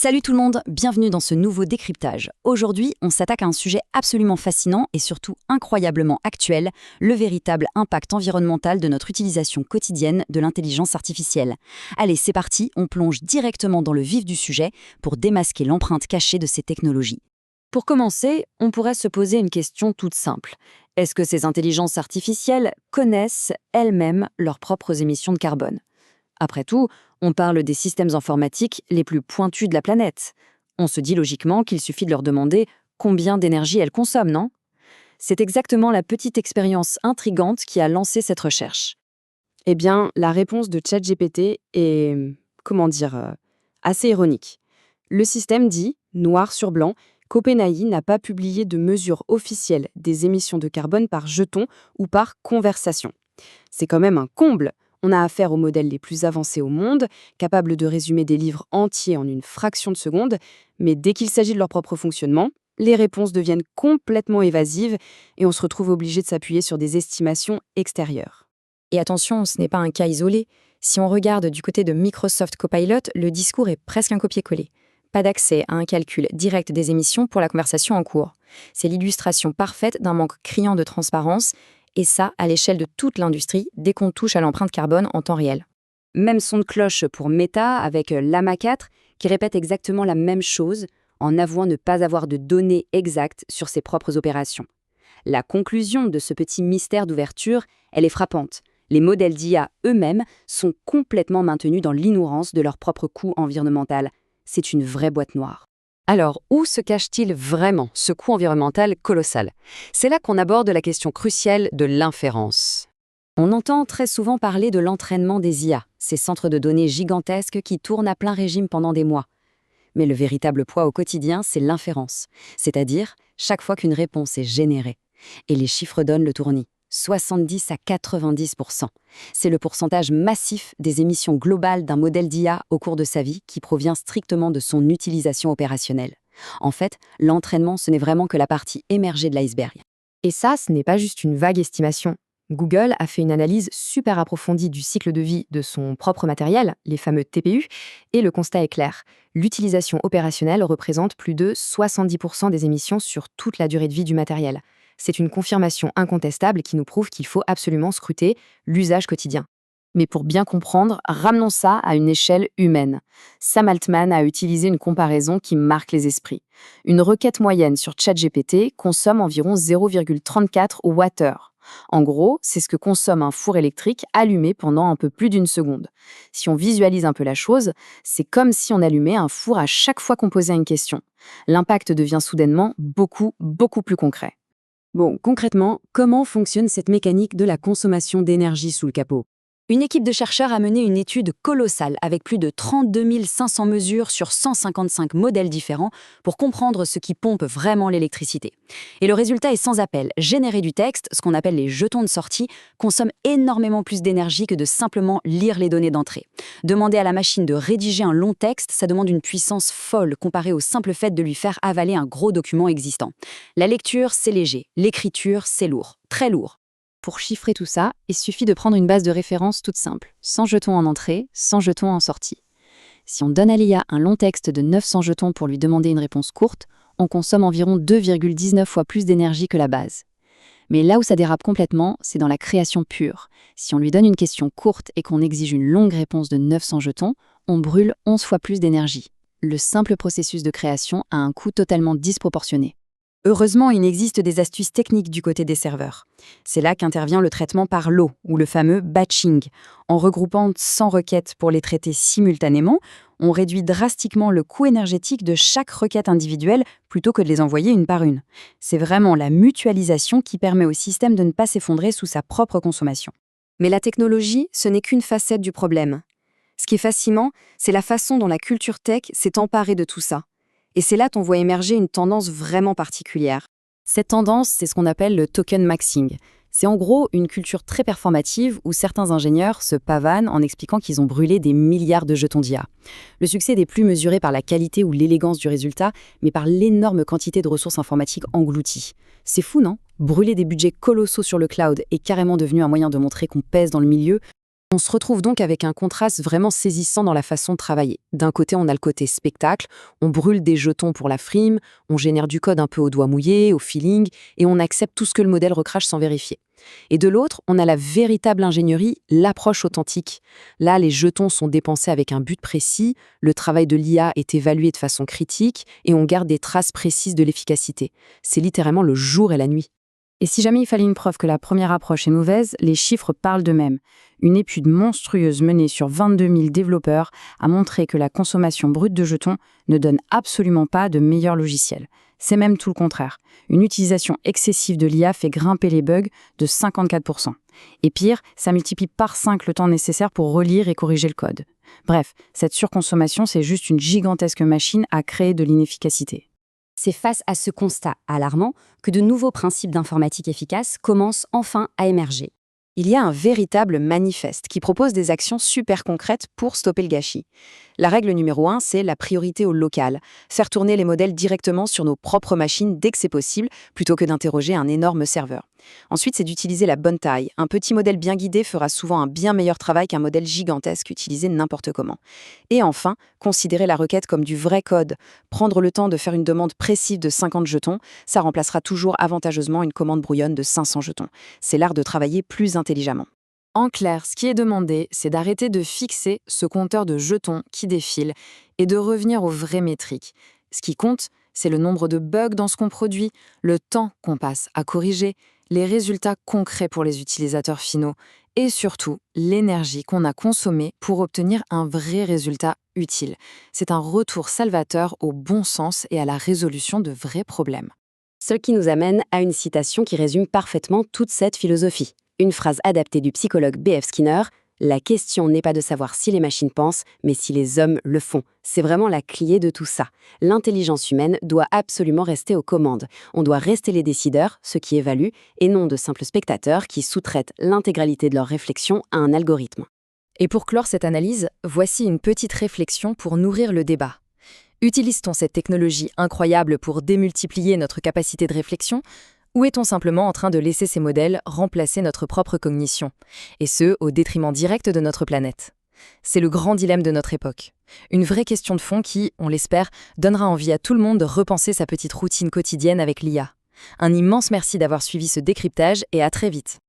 Salut tout le monde, bienvenue dans ce nouveau décryptage. Aujourd'hui, on s'attaque à un sujet absolument fascinant et surtout incroyablement actuel, le véritable impact environnemental de notre utilisation quotidienne de l'intelligence artificielle. Allez, c'est parti, on plonge directement dans le vif du sujet pour démasquer l'empreinte cachée de ces technologies. Pour commencer, on pourrait se poser une question toute simple. Est-ce que ces intelligences artificielles connaissent elles-mêmes leurs propres émissions de carbone ? Après tout, on parle des systèmes informatiques les plus pointus de la planète. On se dit logiquement qu'il suffit de leur demander combien d'énergie elles consomment, non ? C'est exactement la petite expérience intrigante qui a lancé cette recherche. Eh bien, la réponse de ChatGPT est, assez ironique. Le système dit, noir sur blanc, qu'OpenAI n'a pas publié de mesure officielle des émissions de carbone par jeton ou par conversation. C'est quand même un comble. On a affaire aux modèles les plus avancés au monde, capables de résumer des livres entiers en une fraction de seconde, mais dès qu'il s'agit de leur propre fonctionnement, les réponses deviennent complètement évasives et on se retrouve obligé de s'appuyer sur des estimations extérieures. Et attention, ce n'est pas un cas isolé. Si on regarde du côté de Microsoft Copilot, le discours est presque un copier-coller. Pas d'accès à un calcul direct des émissions pour la conversation en cours. C'est l'illustration parfaite d'un manque criant de transparence, et ça à l'échelle de toute l'industrie, dès qu'on touche à l'empreinte carbone en temps réel. Même son de cloche pour Meta avec Llama 4 qui répète exactement la même chose en avouant ne pas avoir de données exactes sur ses propres opérations. La conclusion de ce petit mystère d'ouverture, elle est frappante. Les modèles d'IA eux-mêmes sont complètement maintenus dans l'ignorance de leur propre coût environnemental. C'est une vraie boîte noire. Alors, où se cache-t-il vraiment, ce coût environnemental colossal ? C'est là qu'on aborde la question cruciale de l'inférence. On entend très souvent parler de l'entraînement des IA, ces centres de données gigantesques qui tournent à plein régime pendant des mois. Mais le véritable poids au quotidien, c'est l'inférence, c'est-à-dire chaque fois qu'une réponse est générée. Et les chiffres donnent le tournis. 70 à 90%. C'est le pourcentage massif des émissions globales d'un modèle d'IA au cours de sa vie qui provient strictement de son utilisation opérationnelle. En fait, l'entraînement, ce n'est vraiment que la partie émergée de l'iceberg. Et ça, ce n'est pas juste une vague estimation. Google a fait une analyse super approfondie du cycle de vie de son propre matériel, les fameux TPU, et le constat est clair. L'utilisation opérationnelle représente plus de 70% des émissions sur toute la durée de vie du matériel. C'est une confirmation incontestable qui nous prouve qu'il faut absolument scruter l'usage quotidien. Mais pour bien comprendre, ramenons ça à une échelle humaine. Sam Altman a utilisé une comparaison qui marque les esprits. Une requête moyenne sur ChatGPT consomme environ 0,34 Wh. En gros, c'est ce que consomme un four électrique allumé pendant un peu plus d'une seconde. Si on visualise un peu la chose, c'est comme si on allumait un four à chaque fois qu'on posait une question. L'impact devient soudainement beaucoup plus concret. Bon, concrètement, comment fonctionne cette mécanique de la consommation d'énergie sous le capot ? Une équipe de chercheurs a mené une étude colossale avec plus de 32 500 mesures sur 155 modèles différents pour comprendre ce qui pompe vraiment l'électricité. Et le résultat est sans appel. Générer du texte, ce qu'on appelle les jetons de sortie, consomme énormément plus d'énergie que de simplement lire les données d'entrée. Demander à la machine de rédiger un long texte, ça demande une puissance folle comparée au simple fait de lui faire avaler un gros document existant. La lecture, c'est léger. L'écriture, c'est lourd. Très lourd. Pour chiffrer tout ça, il suffit de prendre une base de référence toute simple, 100 jetons en entrée, 100 jetons en sortie. Si on donne à l'IA un long texte de 900 jetons pour lui demander une réponse courte, on consomme environ 2,19 fois plus d'énergie que la base. Mais là où ça dérape complètement, c'est dans la création pure. Si on lui donne une question courte et qu'on exige une longue réponse de 900 jetons, on brûle 11 fois plus d'énergie. Le simple processus de création a un coût totalement disproportionné. Heureusement, il existe des astuces techniques du côté des serveurs. C'est là qu'intervient le traitement par lot, ou le fameux batching. En regroupant 100 requêtes pour les traiter simultanément, on réduit drastiquement le coût énergétique de chaque requête individuelle plutôt que de les envoyer une par une. C'est vraiment la mutualisation qui permet au système de ne pas s'effondrer sous sa propre consommation. Mais la technologie, ce n'est qu'une facette du problème. Ce qui est fascinant, c'est la façon dont la culture tech s'est emparée de tout ça. Et c'est là qu'on voit émerger une tendance vraiment particulière. Cette tendance, c'est ce qu'on appelle le token maxing. C'est en gros une culture très performative où certains ingénieurs se pavanent en expliquant qu'ils ont brûlé des milliards de jetons d'IA. Le succès n'est plus mesuré par la qualité ou l'élégance du résultat, mais par l'énorme quantité de ressources informatiques englouties. C'est fou, non ? Brûler des budgets colossaux sur le cloud est carrément devenu un moyen de montrer qu'on pèse dans le milieu. On se retrouve donc avec un contraste vraiment saisissant dans la façon de travailler. D'un côté, on a le côté spectacle, on brûle des jetons pour la frime, on génère du code un peu au doigt mouillé, au feeling, et on accepte tout ce que le modèle recrache sans vérifier. Et de l'autre, on a la véritable ingénierie, l'approche authentique. Là, les jetons sont dépensés avec un but précis, le travail de l'IA est évalué de façon critique, et on garde des traces précises de l'efficacité. C'est littéralement le jour et la nuit. Et si jamais il fallait une preuve que la première approche est mauvaise, les chiffres parlent d'eux-mêmes. Une étude monstrueuse menée sur 22 000 développeurs a montré que la consommation brute de jetons ne donne absolument pas de meilleurs logiciels. C'est même tout le contraire. Une utilisation excessive de l'IA fait grimper les bugs de 54%. Et pire, ça multiplie par 5 le temps nécessaire pour relire et corriger le code. Bref, cette surconsommation, c'est juste une gigantesque machine à créer de l'inefficacité. C'est face à ce constat alarmant que de nouveaux principes d'informatique efficace commencent enfin à émerger. Il y a un véritable manifeste qui propose des actions super concrètes pour stopper le gâchis. La règle numéro 1, c'est la priorité au local. Faire tourner les modèles directement sur nos propres machines dès que c'est possible, plutôt que d'interroger un énorme serveur. Ensuite, c'est d'utiliser la bonne taille. Un petit modèle bien guidé fera souvent un bien meilleur travail qu'un modèle gigantesque utilisé n'importe comment. Et enfin, considérer la requête comme du vrai code. Prendre le temps de faire une demande précise de 50 jetons, ça remplacera toujours avantageusement une commande brouillonne de 500 jetons. C'est l'art de travailler plus intelligemment. En clair, ce qui est demandé, c'est d'arrêter de fixer ce compteur de jetons qui défile et de revenir aux vraies métriques. Ce qui compte, c'est le nombre de bugs dans ce qu'on produit, le temps qu'on passe à corriger, les résultats concrets pour les utilisateurs finaux et surtout l'énergie qu'on a consommée pour obtenir un vrai résultat utile. C'est un retour salvateur au bon sens et à la résolution de vrais problèmes. Ce qui nous amène à une citation qui résume parfaitement toute cette philosophie. Une phrase adaptée du psychologue B.F. Skinner, « La question n'est pas de savoir si les machines pensent, mais si les hommes le font. » C'est vraiment la clé de tout ça. L'intelligence humaine doit absolument rester aux commandes. On doit rester les décideurs, ceux qui évaluent, et non de simples spectateurs qui sous-traitent l'intégralité de leurs réflexions à un algorithme. Et pour clore cette analyse, voici une petite réflexion pour nourrir le débat. Utilise-t-on cette technologie incroyable pour démultiplier notre capacité de réflexion ? Ou est-on simplement en train de laisser ces modèles remplacer notre propre cognition, et ce, au détriment direct de notre planète? C'est le grand dilemme de notre époque. Une vraie question de fond qui, on l'espère, donnera envie à tout le monde de repenser sa petite routine quotidienne avec l'IA. Un immense merci d'avoir suivi ce décryptage et à très vite.